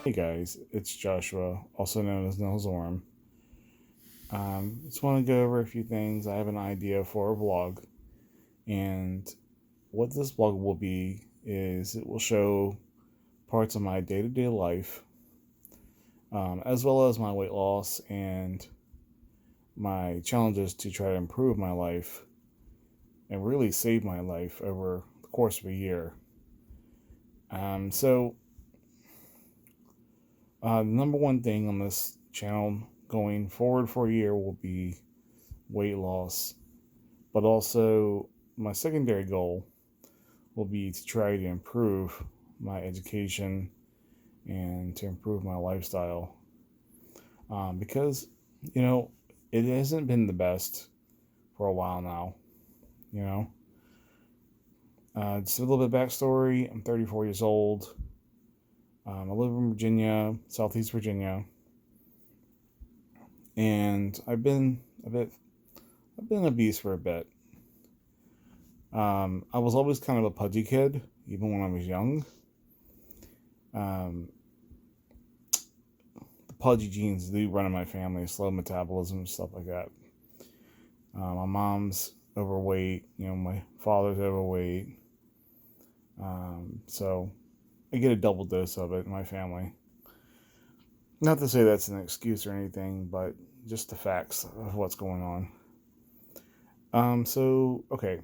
Hey guys, it's Joshua, also known as Nilzorm. Just want to go over a few things. I have an idea for a vlog, and what this vlog will be is it will show parts of my day to day life, as well as my weight loss and my challenges to try to improve my life and really save my life over the course of a year. So, the number one thing on this channel going forward for a year will be weight loss, but also my secondary goal will be to try to improve my education and to improve my lifestyle. Because, you know, it hasn't been the best for a while now, you know. Just a little bit of backstory. I'm 34 years old. I live in Virginia, Southeast Virginia, and I've been obese for a bit. I was always kind of a pudgy kid, even when I was young. Um, the pudgy genes do run in my family, slow metabolism, stuff like that. My mom's overweight, my father's overweight. So I get a double dose of it in my family. Not to say that's an excuse or anything, but just the facts of what's going on. Okay.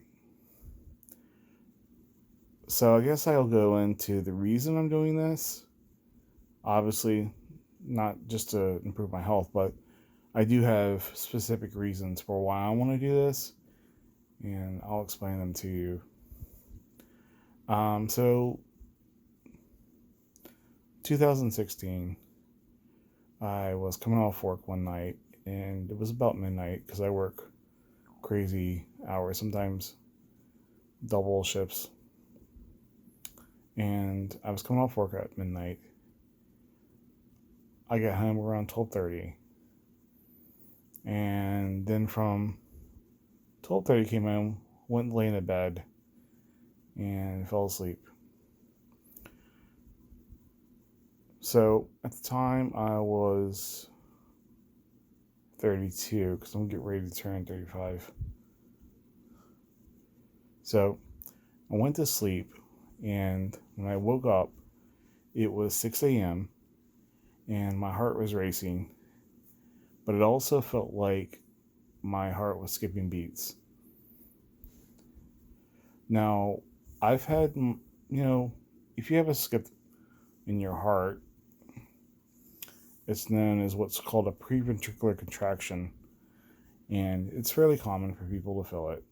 So I guess I'll go into the reason I'm doing this. Obviously, not just to improve my health, but I do have specific reasons for why I want to do this, and I'll explain them to you. So 2016, I was coming off work one night, and it was about midnight because I work crazy hours, sometimes double shifts. And I was coming off work at midnight. I got home around 12:30, and then from 12:30 came home, went and lay in the bed, and fell asleep. So at the time I was 32 because I'm getting ready to turn 35. So I went to sleep, and when I woke up, it was 6 a.m. and my heart was racing, but it also felt like my heart was skipping beats. Now, I've had, if you have a skip in your heart, it's known as what's called a preventricular contraction, and it's fairly common for people to feel it.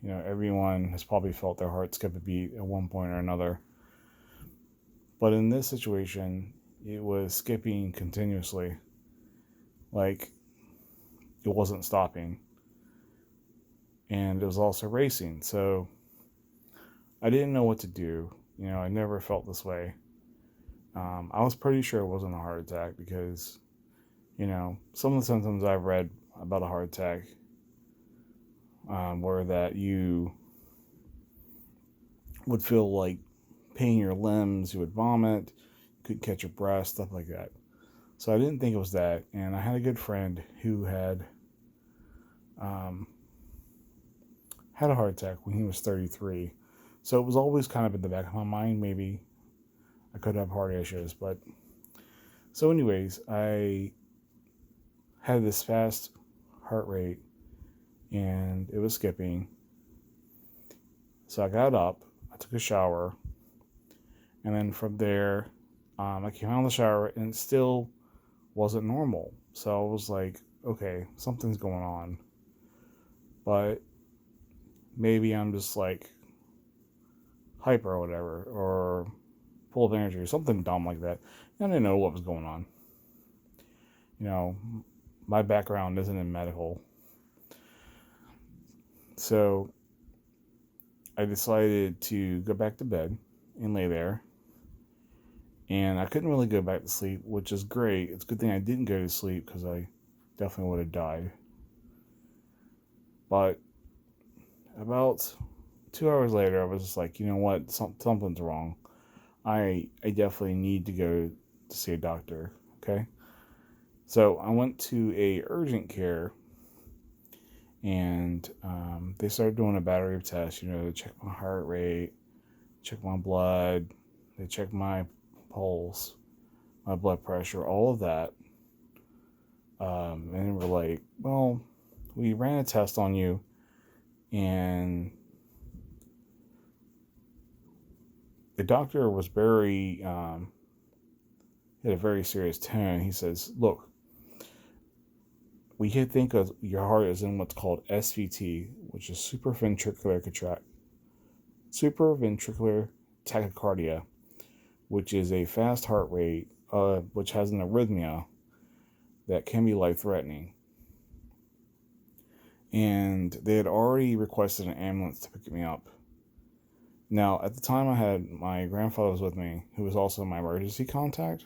Everyone has probably felt their heart skip a beat at one point or another. But in this situation, it was skipping continuously, like it wasn't stopping. And it was also racing. So I didn't know what to do. I never felt this way. I was pretty sure it wasn't a heart attack because, some of the symptoms I've read about a heart attack were that you would feel like pain in your limbs, you would vomit, couldn't catch your breath, stuff like that. So I didn't think it was that. And I had a good friend who um, had a heart attack when he was 33. So it was always kind of in the back of my mind, maybe I could have heart issues. But so, anyways, I had this fast heart rate and it was skipping. So I got up, I took a shower, and then from there, I came out of the shower and it still wasn't normal. So I was like, okay, something's going on. But maybe I'm just like hyper or whatever, or full of energy or something dumb like that. I didn't know what was going on. My background isn't in medical. So I decided to go back to bed and lay there. And I couldn't really go back to sleep, which is great. It's a good thing I didn't go to sleep because I definitely would have died. But about 2 hours later, I was just like, you know what? Something's wrong. I definitely need to go to see a doctor. Okay, so I went to a urgent care, and they started doing a battery of tests. They check my heart rate, check my blood, they check my pulse, my blood pressure, all of that. And we're like, well, we ran a test on you, and the doctor was had a very serious tone. He says, look, we can think of your heart is in what's called SVT, which is supraventricular tachycardia, which is a fast heart rate, which has an arrhythmia that can be life-threatening. And they had already requested an ambulance to pick me up. Now, at the time, I had my grandfather was with me, who was also my emergency contact.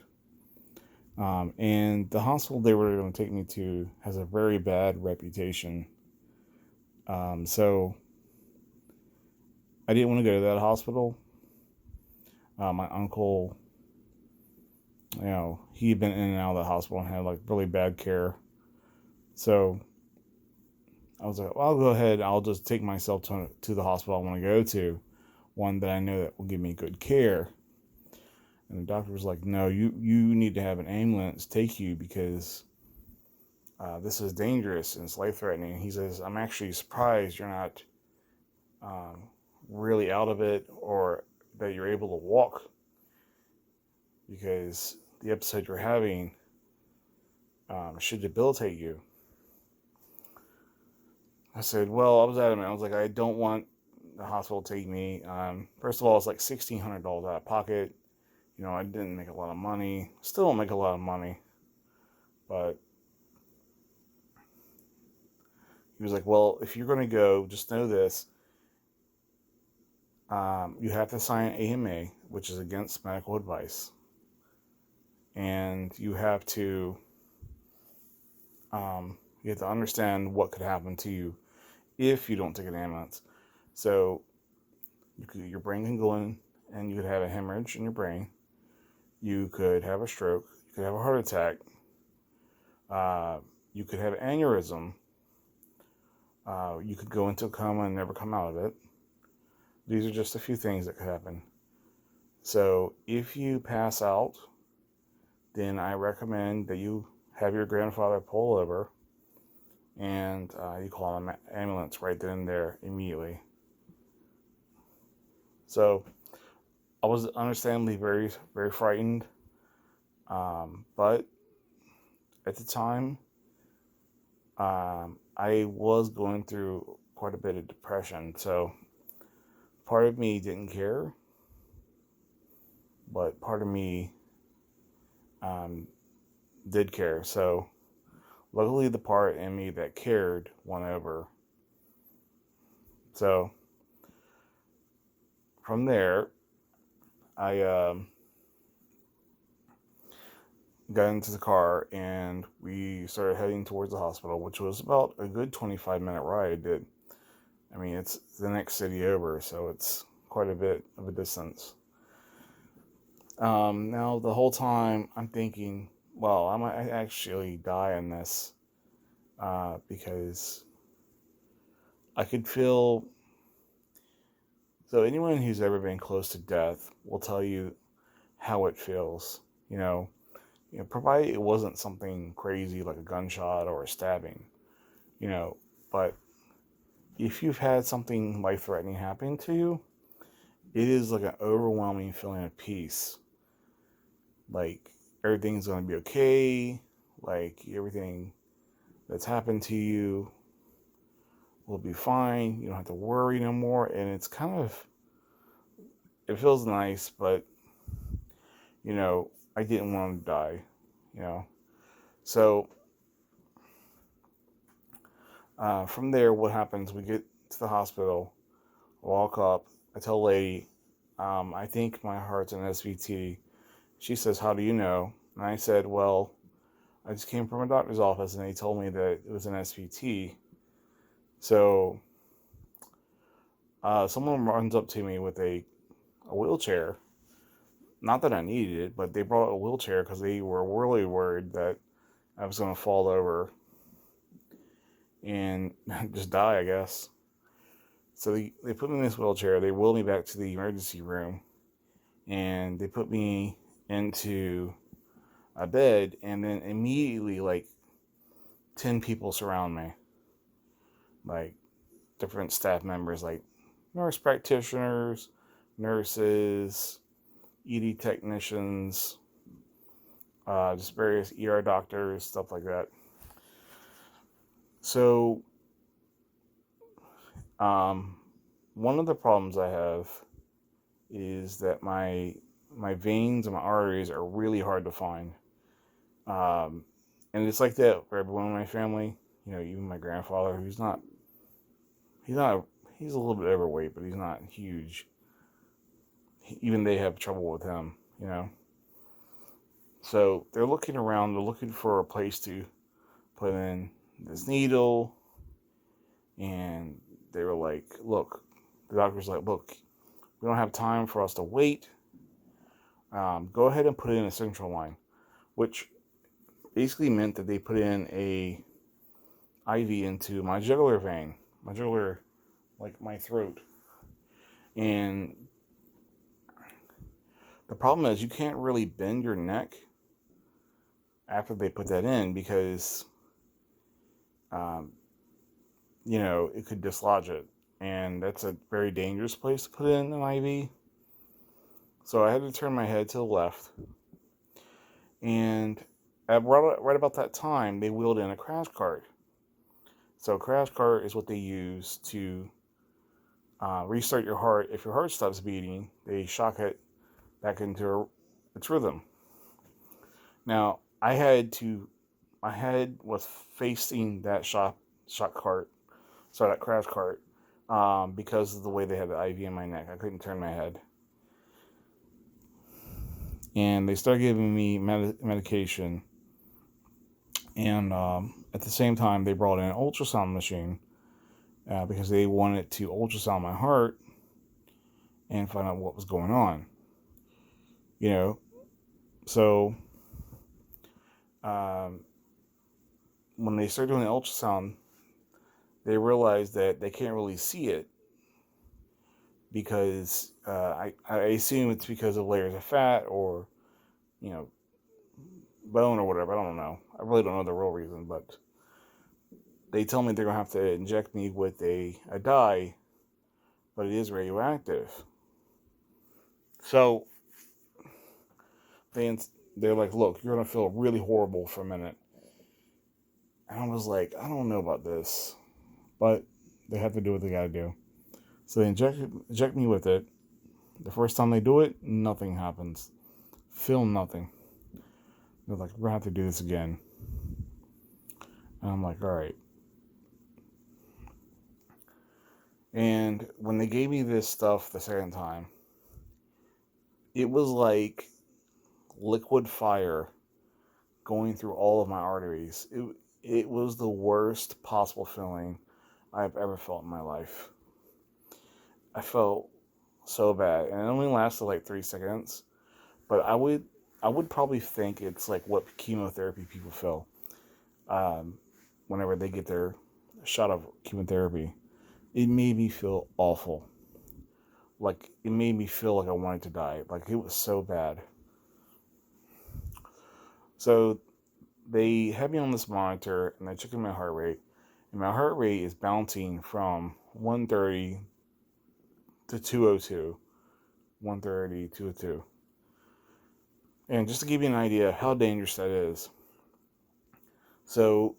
And the hospital they were going to take me to has a very bad reputation. So I didn't want to go to that hospital. My uncle, he'd been in and out of the hospital and had like really bad care. So I was like, well, I'll go ahead. I'll just take myself to the hospital I want to go to, one that I know that will give me good care. And the doctor was like, no, you need to have an ambulance take you because this is dangerous and it's life-threatening. He says, I'm actually surprised you're not really out of it, or that you're able to walk, because the episode you're having should debilitate you. I said, well, I was adamant. I was like, I don't want the hospital to take me. First of all, it's like $1,600 out of pocket. I didn't make a lot of money. Still don't make a lot of money. But he was like, well, if you're going to go, just know this. You have to sign an AMA, which is against medical advice. And you have to understand what could happen to you if you don't take an ambulance. So your brain can go in and you could have a hemorrhage in your brain. You could have a stroke. You could have a heart attack. You could have an aneurysm. You could go into a coma and never come out of it. These are just a few things that could happen. So if you pass out, then I recommend that you have your grandfather pull over and you call an ambulance right then and there immediately. So I was understandably very, very frightened. But at the time, I was going through quite a bit of depression. So part of me didn't care, but part of me did care. So luckily, the part in me that cared won over. So from there, I got into the car and we started heading towards the hospital, which was about a good 25-minute ride. It's the next city over, so it's quite a bit of a distance. Now, the whole time I'm thinking, well, I might actually die in this because I could feel. So anyone who's ever been close to death will tell you how it feels. Provided it wasn't something crazy like a gunshot or a stabbing, but if you've had something life-threatening happen to you, it is like an overwhelming feeling of peace. Like everything's going to be okay. Like everything that's happened to you will be fine. You don't have to worry no more. And it's it feels nice, but, I didn't want to die, So from there, what happens, we get to the hospital, walk up, I tell a lady, I think my heart's an SVT. She says, how do you know? And I said, well, I just came from a doctor's office and they told me that it was an SVT. So someone runs up to me with a wheelchair Not that I needed it, but they brought a wheelchair because they were really worried that I was going to fall over and just die, I guess. So they put me in this wheelchair. They wheeled me back to the emergency room, and they put me into a bed, and then immediately, like, 10 people surround me. Like, different staff members, like nurse practitioners, nurses, ED technicians, just various ER doctors, stuff like that. So, one of the problems I have is that my veins and my arteries are really hard to find. Um, and it's like that for everyone in my family. You know, even my grandfather, he's not, he's a little bit overweight, but he's not huge. Even they have trouble with him, you know. So they're looking around, they're looking for a place to put in this needle, and they were like, look, the doctor's like, look, we don't have time for us to wait. Go ahead and put in a central line, which basically meant that they put in a IV into my jugular vein, my jugular, like my throat. And the problem is you can't really bend your neck after they put that in because, um, you know, it could dislodge it. And that's a very dangerous place to put in an IV. So I had to turn my head to the left. And at right about that time, they wheeled in a crash cart. So a crash cart is what they use to restart your heart. If your heart stops beating, they shock it back into its rhythm. Now, my head was facing that shock cart, that crash cart, because of the way they had the IV in my neck. I couldn't turn my head. And they started giving me medication. And at the same time, they brought in an ultrasound machine because they wanted to ultrasound my heart and find out what was going on. You know, so when they started doing the ultrasound, they realized that they can't really see it because I assume it's because of layers of fat or, you know, bone or whatever. I don't know. I really don't know the real reason, but they tell me they're going to have to inject me with a dye, but it is radioactive. So they're like, look, you're going to feel really horrible for a minute. And I was like, I don't know about this, but they have to do what they got to do. So they inject me with it. The first time they do it, nothing happens. Feel nothing. They're like, we're going to have to do this again. And I'm like, all right. And when they gave me this stuff the second time, it was like liquid fire going through all of my arteries. It was the worst possible feeling I've ever felt in my life. I felt so bad, and it only lasted like 3 seconds. But I would probably think it's like what chemotherapy people feel whenever they get their shot of chemotherapy. It made me feel awful. Like, it made me feel like I wanted to die. Like, it was so bad. So they had me on this monitor, and they checked my heart rate, and my heart rate is bouncing from 130 to 202. 130, 202. And just to give you an idea of how dangerous that is. So,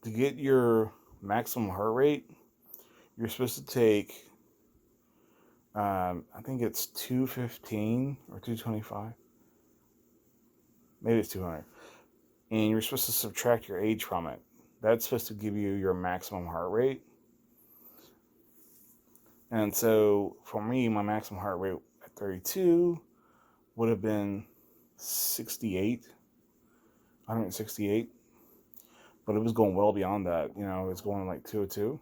to get your maximum heart rate, you're supposed to take, I think it's 215 or 225. Maybe it's 200. And you're supposed to subtract your age from it. That's supposed to give you your maximum heart rate. And so, for me, my maximum heart rate at 32 would have been 168. But it was going well beyond that. You know, it was going like 202.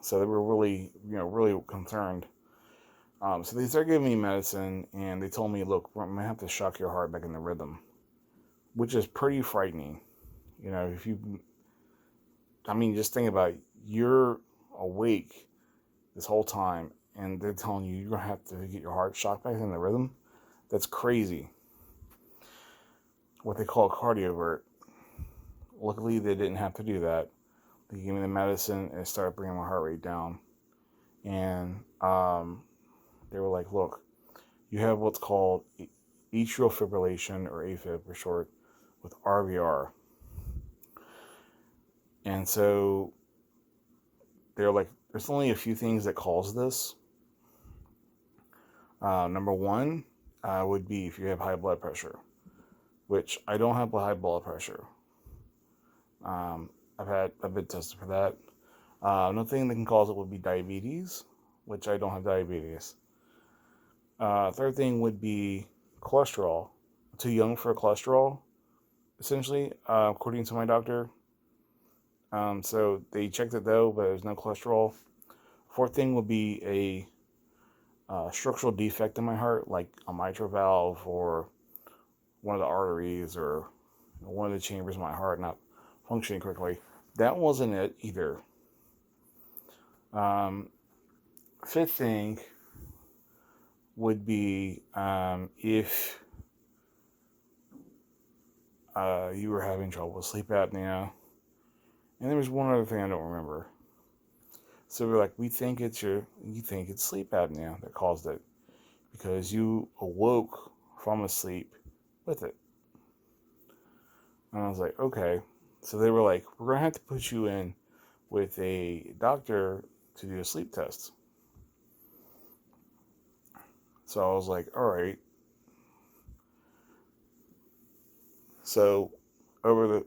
So they were really, really concerned. So they started giving me medicine, and they told me, look, we're going to have to shock your heart back in the rhythm, which is pretty frightening. You know, just think about it. You're awake this whole time, and they're telling you you're going to have to get your heart shocked back in the rhythm. That's crazy. What they call a cardiovert. Luckily, they didn't have to do that. They gave me the medicine, and it started bringing my heart rate down. And they were like, look, you have what's called atrial fibrillation, or AFib for short, with RVR. And so they're like, there's only a few things that cause this. Number one would be if you have high blood pressure, which I don't have high blood pressure. I've been tested for that. Another thing that can cause it would be diabetes, which I don't have diabetes. Third thing would be cholesterol. I'm too young for cholesterol, essentially, according to my doctor. So they checked it though, but there's no cholesterol. Fourth thing would be a structural defect in my heart, like a mitral valve or one of the arteries or one of the chambers of my heart not functioning correctly. That wasn't it either. Fifth thing would be if you were having trouble with sleep apnea. And there was one other thing I don't remember. So we're like, you think it's sleep apnea that caused it because you awoke from a sleep with it. And I was like, okay. So they were like, we're going to have to put you in with a doctor to do a sleep test. So I was like, all right. So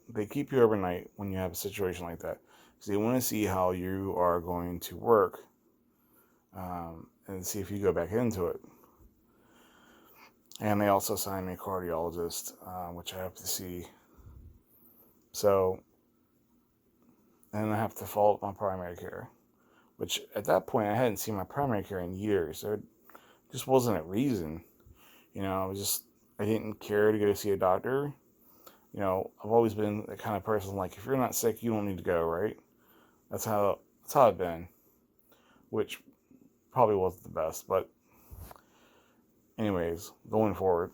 they keep you overnight when you have a situation like that. So they want to see how you are going to work and see if you go back into it. And they also assigned me a cardiologist, which I have to see. So, and I have to follow up my primary care, which at that point I hadn't seen my primary care in years. There just wasn't a reason. I didn't care to go see a doctor. I've always been the kind of person like, if you're not sick, you don't need to go, right? That's how I've been, which probably wasn't the best, but anyways, going forward.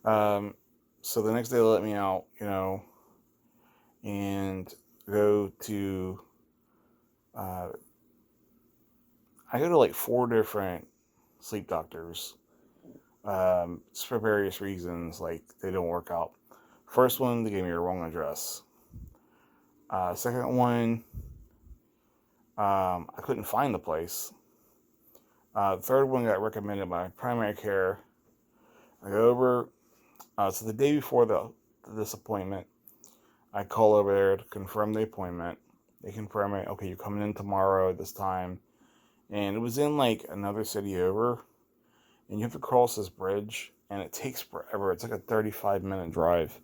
So the next day they let me out, and go to, I go to like 4 different sleep doctors, just for various reasons, like they don't work out. First one, they gave me a wrong address. Second one, I couldn't find the place. The third one got recommended by primary care. I go over, so the day before this appointment, I call over there to confirm the appointment. They confirm it. Okay, you're coming in tomorrow at this time. And it was in like another city over. And you have to cross this bridge. And it takes forever. It's like a 35-minute drive.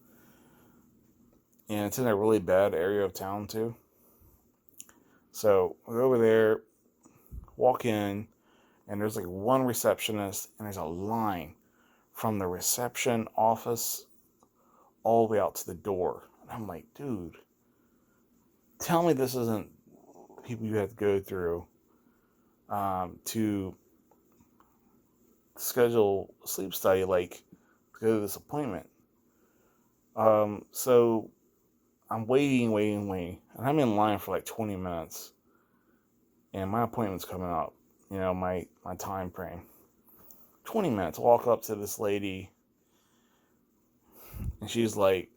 And it's in a really bad area of town too. So we go over there, walk in, and there's like one receptionist. And there's a line from the reception office all the way out to the door. And I'm like, dude, tell me this isn't people you have to go through to schedule a sleep study, like to go to this appointment. So I'm waiting, and I'm in line for like 20 minutes, and my appointment's coming up. My time frame. 20 minutes. Walk up to this lady, and she's like,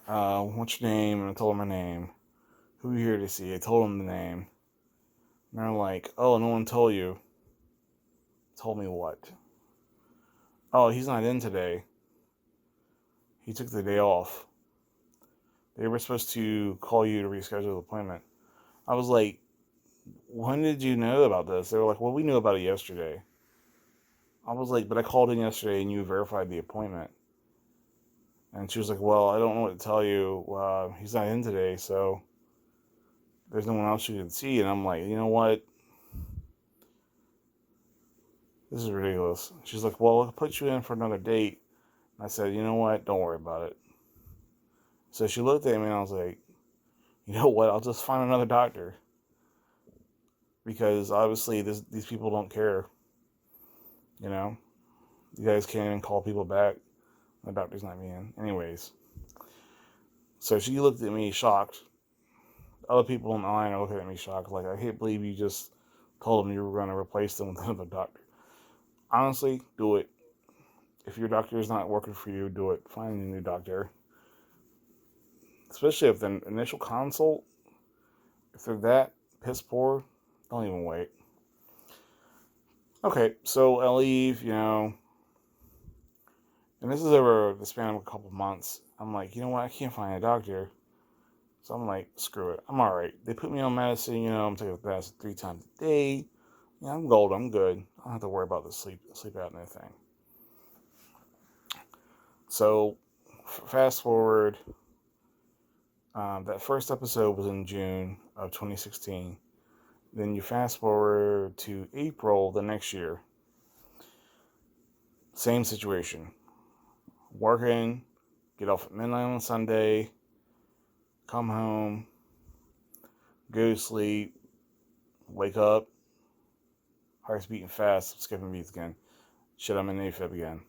"What's your name?" And I told her my name. Who are you here to see? I told them the name. And they're like, "Oh, no one told you." Told me what? Oh, he's not in today. He took the day off. They were supposed to call you to reschedule the appointment. I was like, when did you know about this? They were like, well, we knew about it yesterday. I was like, but I called in yesterday and you verified the appointment. And she was like, well, I don't know what to tell you. He's not in today, so there's no one else you can see. And I'm like, you know what? This is ridiculous. She's like, well, I'll put you in for another date. And I said, you know what? Don't worry about it. So she looked at me and I was like, you know what? I'll just find another doctor. Because obviously these people don't care. You know? You guys can't even call people back. The doctor's not in. Anyways. So she looked at me shocked. Other people in the line are looking at me shocked. Like, I can't believe you just told them you were going to replace them with another doctor. Honestly, do it. If your doctor is not working for you, do it. Find a new doctor. Especially if the initial consult, if they're that piss poor, don't even wait. Okay, so I leave, and this is over the span of a couple months. I'm like, you know what, I can't find a doctor. So I'm like, screw it, I'm alright. They put me on medicine, I'm taking medicine 3 times a day. I'm gold, I'm good. I don't have to worry about the sleep apnea thing. So, fast forward, that first episode was in June of 2016. Then you fast forward to April the next year. Same situation. Working, get off at midnight on Sunday, come home, go to sleep, wake up, heart's beating fast, skipping beats again. Shit, I'm in AFib again.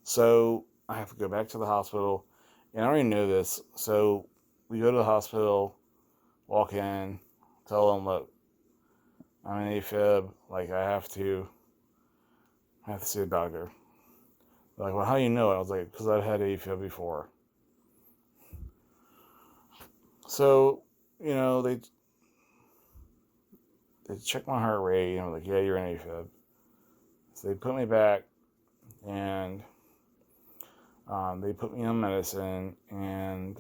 So I have to go back to the hospital, and I already know this. So we go to the hospital, walk in, tell them, look, I'm in AFib, like I have to see a doctor. They're like, well, how do you know it? I was like, because I've had AFib before. So, they checked my heart rate, and I was like, yeah, you're in AFib. So they put me back, and they put me on medicine, and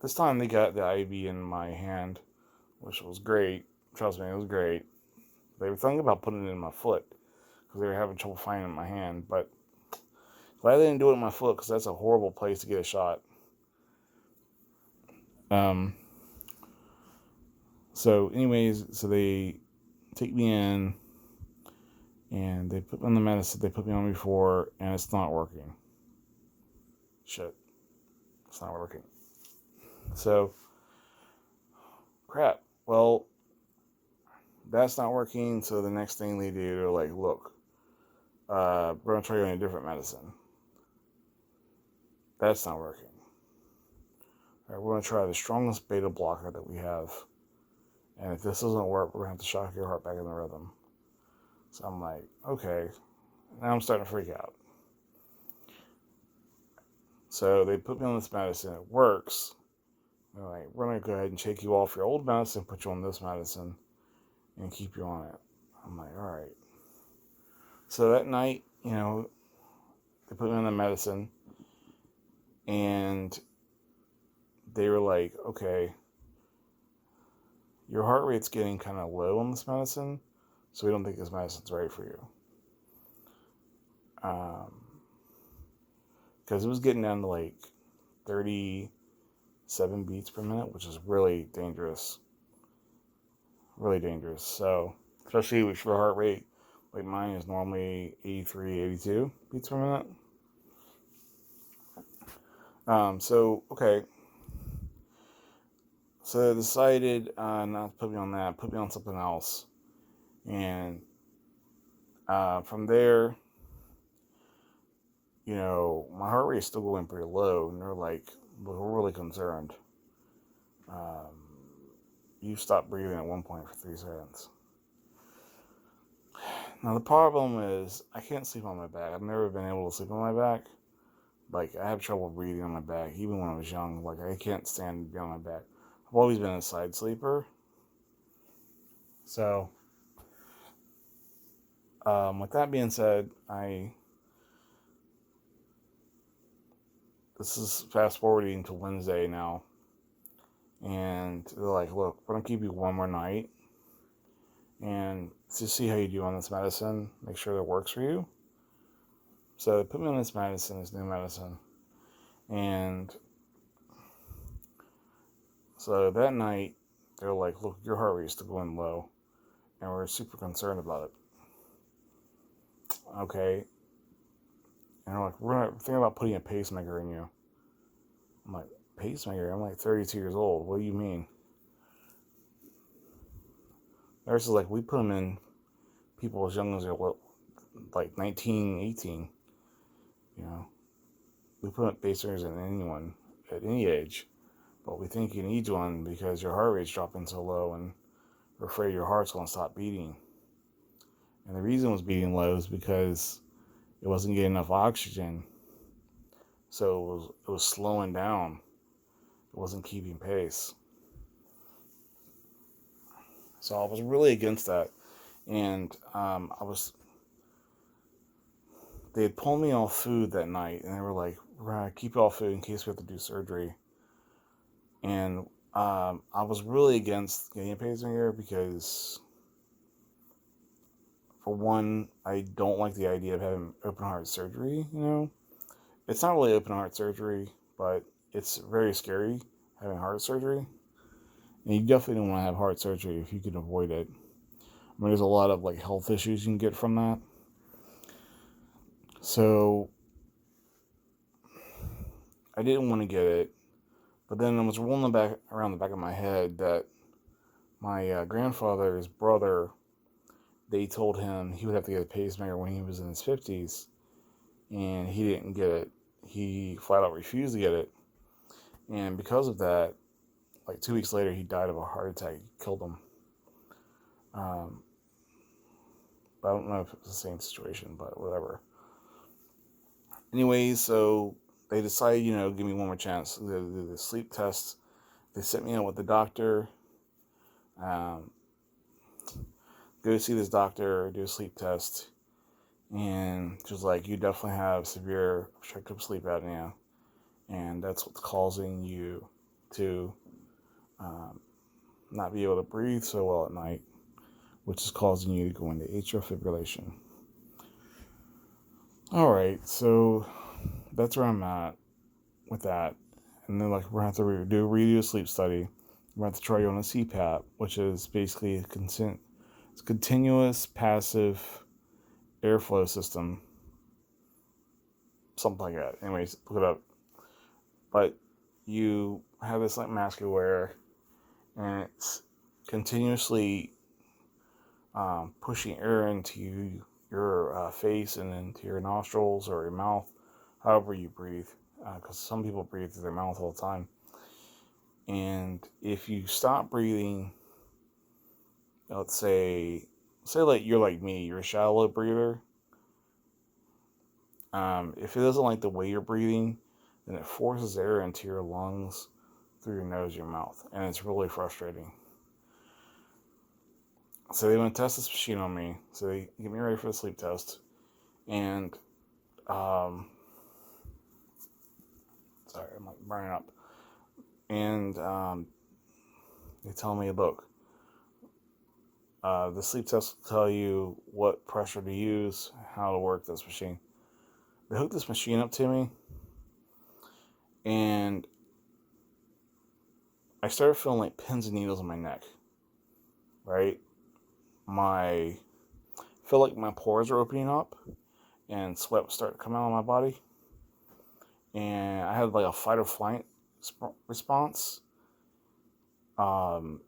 this time they got the IV in my hand, which was great. Trust me, it was great. They were thinking about putting it in my foot, because they were having trouble finding it in my hand, but glad they didn't do it in my foot, because that's a horrible place to get a shot. So anyways, so they take me in, and they put me on the medicine they put me on before, and it's not working. Shit. It's not working. So, crap. Well, that's not working, so the next thing they do, they're like, look, we're going to try you on a different medicine. That's not working. All right, we're going to try the strongest beta blocker that we have. And if this doesn't work, we're going to have to shock your heart back in the rhythm. So I'm like, okay. Now I'm starting to freak out. So they put me on this medicine. It works. They're like, we're going to go ahead and shake you off your old medicine, put you on this medicine, and keep you on it. I'm like, all right. So that night, they put me on the medicine, and they were like, okay, your heart rate's getting kind of low on this medicine, so we don't think this medicine's right for you. Because it was getting down to like 37 beats per minute, which is really dangerous. Really dangerous. So, especially with your heart rate, like mine is normally 83, 82 beats per minute. Okay. So I decided not to put me on that, put me on something else. And from there, my heart rate is still going pretty low. And they're like, we're really concerned. You stopped breathing at one point for 3 seconds. Now, the problem is, I can't sleep on my back. I've never been able to sleep on my back. Like, I have trouble breathing on my back, even when I was young. Like, I can't stand to be on my back. I've always been a side sleeper. So, with that being said, this is fast forwarding to Wednesday now. And they're like, look, we're going to keep you one more night. And just see how you do on this medicine. Make sure it works for you. So they put me on this medicine, this new medicine. And so that night, they're like, look, your heart rate is still going low, and we're super concerned about it. Okay. And they're like, we're thinking about putting a pacemaker in you. I'm like, pacemaker? I'm like 32 years old. What do you mean? Nurse is like, we put them in people as young as they're like 19, 18. You know, we put pacemakers in anyone at any age, but we think you need one because your heart rate's dropping so low and we're afraid your heart's going to stop beating. And the reason it was beating low is because it wasn't getting enough oxygen. So it was slowing down. It wasn't keeping pace. So I was really against that. And they had pulled me off food that night, and they were like, we're going to keep you off food in case we have to do surgery. And I was really against getting a pacemaker because, for one, I don't like the idea of having open heart surgery, you know. It's not really open heart surgery, but it's very scary having heart surgery. And you definitely don't want to have heart surgery if you can avoid it. I mean, there's a lot of like health issues you can get from that. So I didn't want to get it, but then I was rolling around the back of my head that my grandfather's brother, they told him he would have to get a pacemaker when he was in his 50s, and he didn't get it. He flat out refused to get it, and because of that, like 2 weeks later, he died of a heart attack. It killed him. But I don't know if it was the same situation, but whatever. Anyways, so they decided, give me one more chance. They did the sleep test. They sent me out with the doctor. Go see this doctor, do a sleep test. And she was like, you definitely have severe obstructive sleep apnea. And that's what's causing you to not be able to breathe so well at night, which is causing you to go into atrial fibrillation. All right, so that's where I'm at with that. And then, like, we're going to have to redo a sleep study. We're going to have to try you on a CPAP, which is basically it's a continuous passive airflow system. Something like that. Anyways, look it up. But you have this like mask you wear, and it's continuously pushing air into your face and into your nostrils or your mouth, however you breathe, because some people breathe through their mouth all the time. And if you stop breathing, let's say like you're like me, you're a shallow breather. If it doesn't like the way you're breathing, then it forces air into your lungs through your nose, your mouth, and it's really frustrating. So they want to test this machine on me. So they get me ready for the sleep test, and sorry, I'm like burning up. And they tell me, look, the sleep test will tell you what pressure to use, how to work this machine. They hooked this machine up to me, and I started feeling like pins and needles in my neck, right? I feel like my pores are opening up, and sweat was starting to come out of my body, and I had like a fight or flight response, and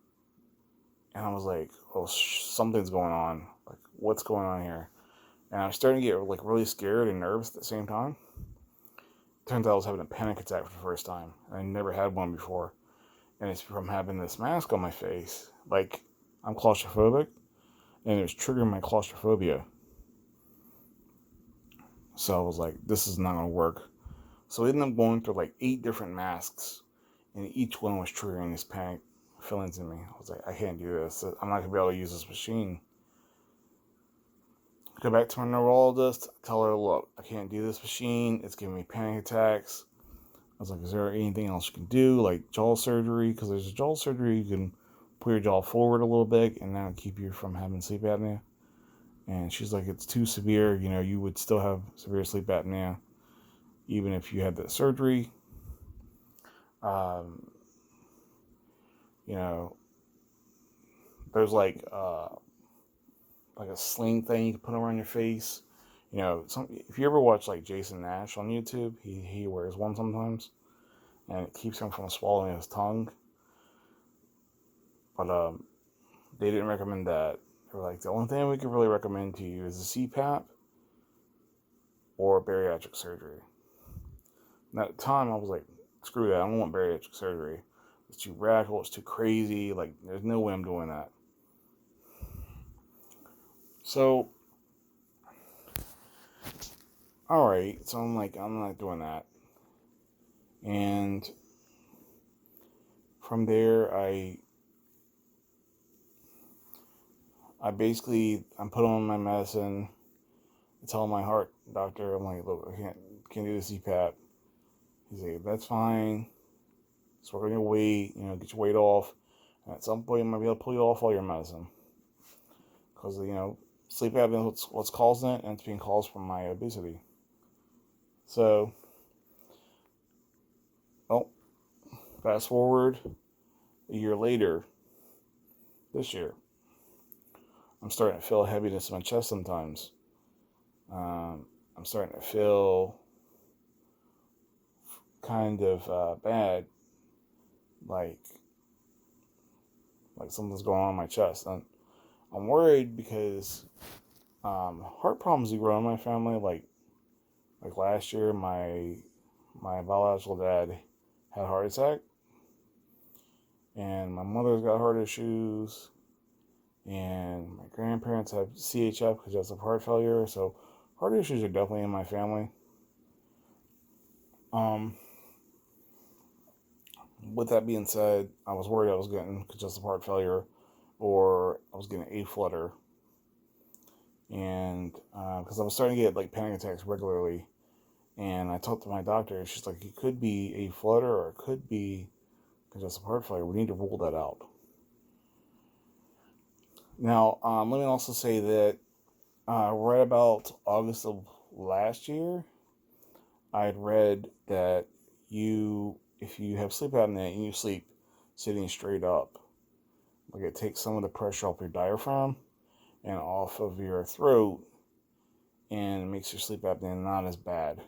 I was like, oh, something's going on, like, what's going on here? And I was starting to get like really scared and nervous at the same time. Turns out I was having a panic attack for the first time. I never had one before. And it's from having this mask on my face. Like, I'm claustrophobic, and it was triggering my claustrophobia. So I was like, this is not going to work. So I ended up going through like 8 different masks, and each one was triggering this panic feelings in me. I was like, I can't do this. I'm not going to be able to use this machine. Go back to my neurologist, tell her, look, I can't do this machine. It's giving me panic attacks. I was like, is there anything else you can do, like jaw surgery? Because there's a jaw surgery, you can pull your jaw forward a little bit, and that'll keep you from having sleep apnea. And she's like, it's too severe. You would still have severe sleep apnea, even if you had that surgery. there's like a sling thing you can put around your face. If you ever watch like Jason Nash on YouTube, he wears one sometimes, and it keeps him from swallowing his tongue. But they didn't recommend that. They were like, the only thing we could really recommend to you is a CPAP or bariatric surgery. And at the time, I was like, screw that. I don't want bariatric surgery. It's too radical. It's too crazy. Like, there's no way I'm doing that. So, all right. So I'm like, I'm not doing that. And from there, I'm put on my medicine. I tell my heart doctor, I'm like, look, I can't do the CPAP. He's like, that's fine. Just work on your weight, get your weight off. And at some point, you might be able to pull you off all your medicine. Because, sleep apnea is what's causing it, and it's being caused from my obesity. So, fast forward a year later, this year, I'm starting to feel heaviness in my chest sometimes. I'm starting to feel kind of bad, like something's going on in my chest. And I'm worried because heart problems do grow in my family. Like last year, my biological dad had a heart attack, and my mother's got heart issues, and my grandparents have CHF because that's of heart failure. So heart issues are definitely in my family. With that being said, I was worried I was getting congestive heart failure, or I was getting a flutter, and because I was starting to get like panic attacks regularly, and I talked to my doctor, and she's like, it could be a flutter or it could be congestive heart failure. We need to rule that out. Now, let me also say that right about August of last year, I had read that if you have sleep apnea and you sleep sitting straight up, like it takes some of the pressure off your diaphragm and off of your throat, and makes your sleep apnea not as bad.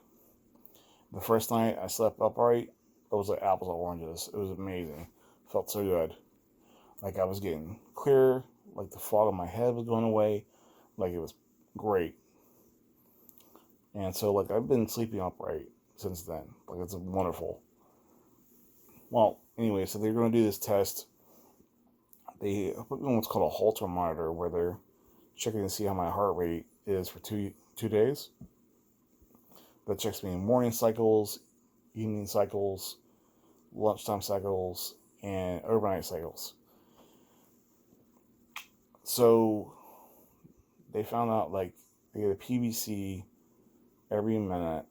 The first night I slept upright, it was like apples and oranges. It was amazing. It felt so good. Like I was getting clearer, like the fog in my head was going away, like it was great. And so like I've been sleeping upright since then. Like it's wonderful. Well, anyway, so they're going to do this test. They put me on what's called a Holter monitor, where they're checking to see how my heart rate is for two days. That checks me in morning cycles, evening cycles, lunchtime cycles, and overnight cycles. So they found out like they get a PVC every minute,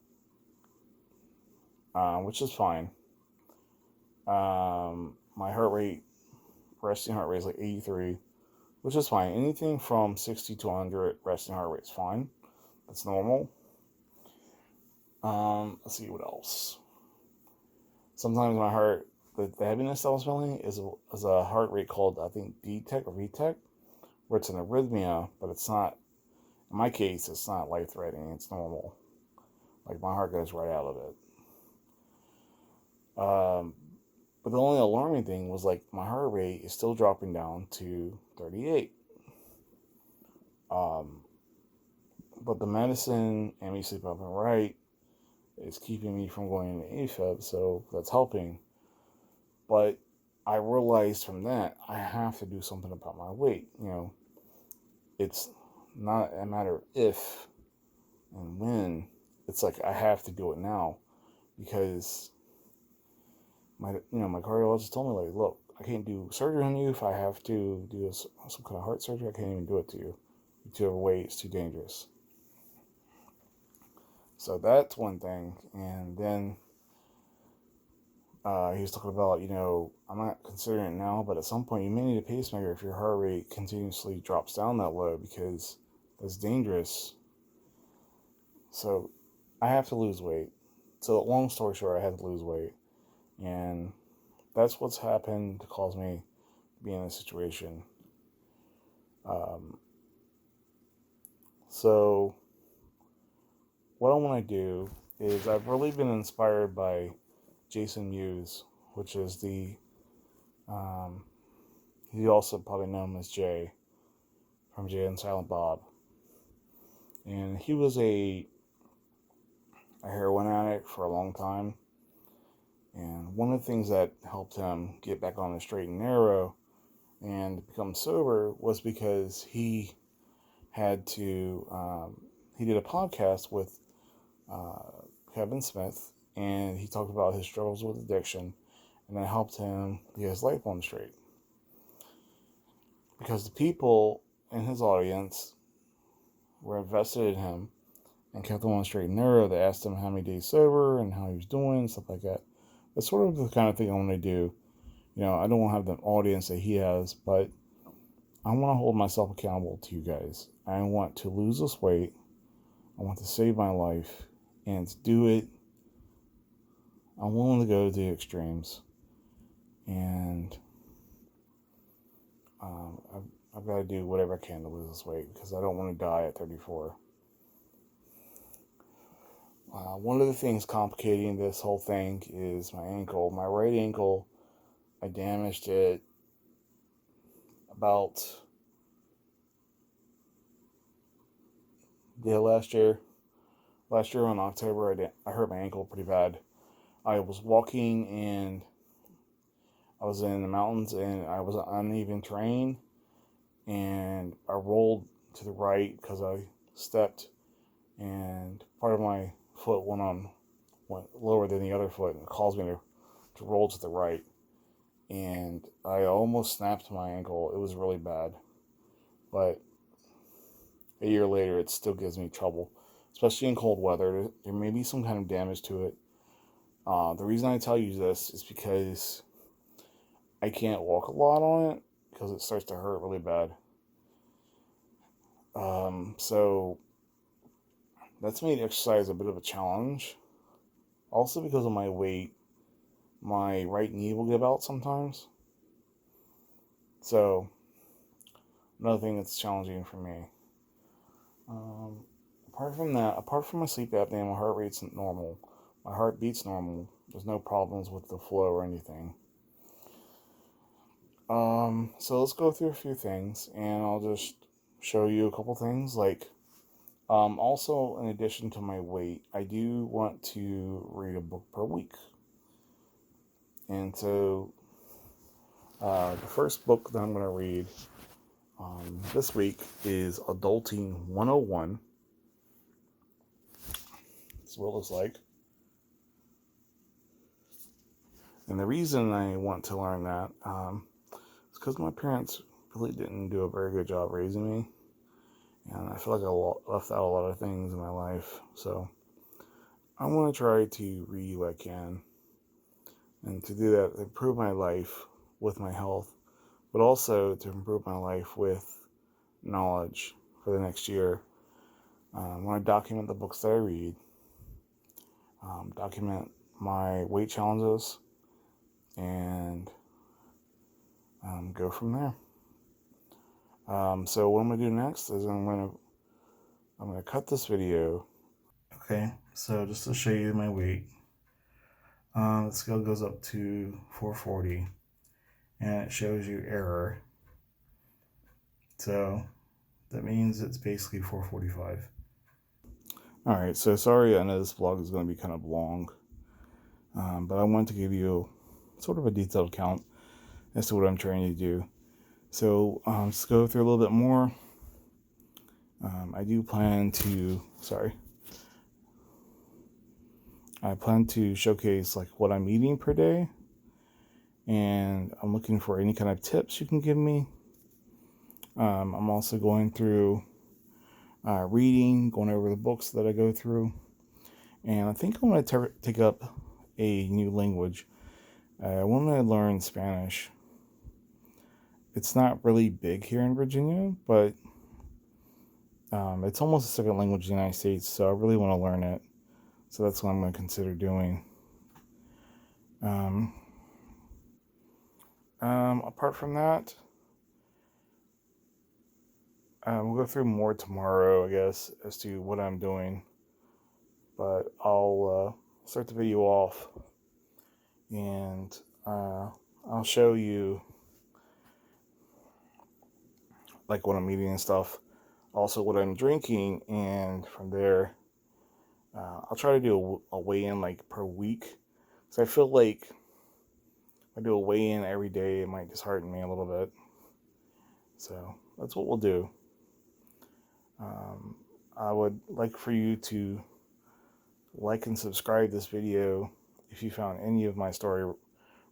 which is fine. My resting heart rate is like 83, which is fine. Anything from 60 to 100 resting heart rate is fine. That's normal. Let's see what else. Sometimes my heart, the heaviness I was feeling is a heart rate called, I think, D-Tech or V-Tech, where it's an arrhythmia, but it's not, in my case, it's not life-threatening. It's normal. Like my heart goes right out of it. But the only alarming thing was like my heart rate is still dropping down to 38. But the medicine and me sleeping up and right is keeping me from going into AFib, so that's helping. But I realized from that I have to do something about my weight. It's not a matter of if and when. It's like I have to do it now, because my cardiologist told me, like, look, I can't do surgery on you. If I have to do some kind of heart surgery, I can't even do it to you. You're too overweight. It's too dangerous. So that's one thing. And then he was talking about, I'm not considering it now, but at some point you may need a pacemaker if your heart rate continuously drops down that low, because that's dangerous. So I have to lose weight. So long story short, I had to lose weight. And that's what's happened to cause me to be in this situation. Um, so what I want to do is I've really been inspired by Jason Mewes, which is um, he also probably known as Jay from Jay and Silent Bob. And he was a heroin addict for a long time. And one of the things that helped him get back on the straight and narrow and become sober was because he had to, he did a podcast with uh, Kevin Smith, and he talked about his struggles with addiction, and that helped him get his life on straight. Because the people in his audience were invested in him and kept him on straight and narrow. They asked him how many days sober and how he was doing, stuff like that. That's sort of the kind of thing I want to do. I don't want to have the audience that he has, but I want to hold myself accountable to you guys. I want to lose this weight. I want to save my life. And to do it, I'm willing to go to the extremes. And I've got to do whatever I can to lose this weight because I don't want to die at 34. One of the things complicating this whole thing is my ankle. My right ankle, I damaged it about last year. Last year in October, I hurt my ankle pretty bad. I was walking and I was in the mountains and I was on uneven terrain and I rolled to the right because I stepped and part of my foot went lower than the other foot and it caused me to roll to the right. And I almost snapped my ankle. It was really bad. But a year later, it still gives me trouble, especially in cold weather. There may be some kind of damage to it. The reason I tell you this is because I can't walk a lot on it because it starts to hurt really bad. So that's made exercise a bit of a challenge. Also because of my weight, my right knee will give out sometimes. So another thing that's challenging for me. Apart from that, apart from my sleep apnea, my heart rate's normal. My heart beats normal. There's no problems with the flow or anything. So let's go through a few things, and I'll just show you a couple things. Also, in addition to my weight, I do want to read a book per week. And so, the first book that I'm going to read this week is Adulting 101. That's what it looks like. And the reason I want to learn that is because my parents really didn't do a very good job raising me. And I feel like I left out a lot of things in my life. So I want to try to read what I can. And to do that, improve my life with my health, but also to improve my life with knowledge for the next year. I want to document the books that I read, document my weight challenges, and go from there. So what I'm going to do next is I'm going to cut this video. Okay, so just to show you my weight, the scale goes up to 440, and it shows you error. So that means it's basically 445. Alright, so sorry, I know this vlog is going to be kind of long, but I wanted to give you sort of a detailed account as to what I'm trying to do. So let's go through a little bit more. I plan to showcase like what I'm eating per day, and I'm looking for any kind of tips you can give me. I'm also going through reading, going over the books that I go through, and I think I want to take up a new language. I want to learn Spanish. It's not really big here in Virginia, but it's almost a second language in the United States, so I really want to learn it. So that's what I'm going to consider doing. Apart from that, We'll go through more tomorrow, I guess, as to what I'm doing. But I'll start the video off, and I'll show you like what I'm eating and stuff. Also, what I'm drinking, and from there, I'll try to do a weigh-in like per week. So I feel like if I do a weigh-in every day, it might dishearten me a little bit. So that's what we'll do. I would like for you to like and subscribe this video if you found any of my story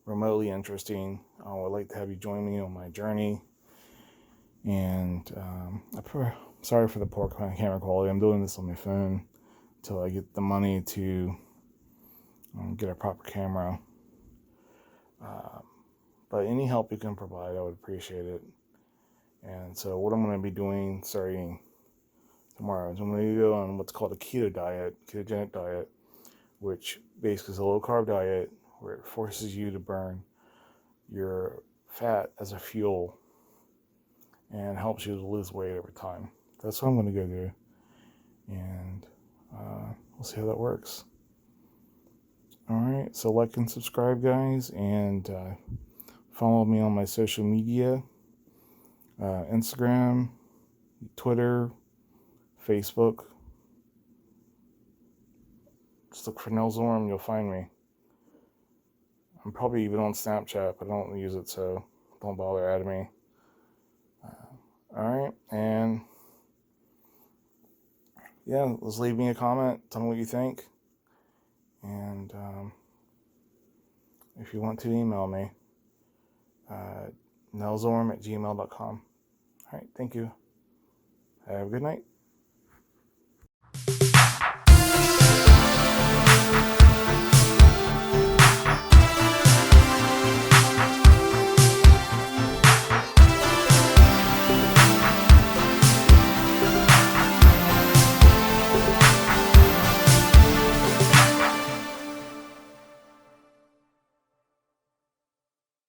remotely interesting. I would like to have you join me on my journey. And sorry for the poor camera quality. I'm doing this on my phone until I get the money to get a proper camera. But any help you can provide, I would appreciate it. And so what I'm going to be doing starting tomorrow is I'm going to go on what's called a ketogenic diet, which basically is a low-carb diet where it forces you to burn your fat as a fuel and helps you to lose weight over time. That's what I'm going to go do, and we'll see how that works. All right, so like and subscribe, guys, and follow me on my social media, Instagram, Twitter, Facebook. Just look for Nelzorm, you'll find me. I'm probably even on Snapchat, but I don't use it, so don't bother adding me. All right, and yeah, just leave me a comment. Tell me what you think. And if you want to email me, nelzorm@gmail.com. All right, thank you. Have a good night.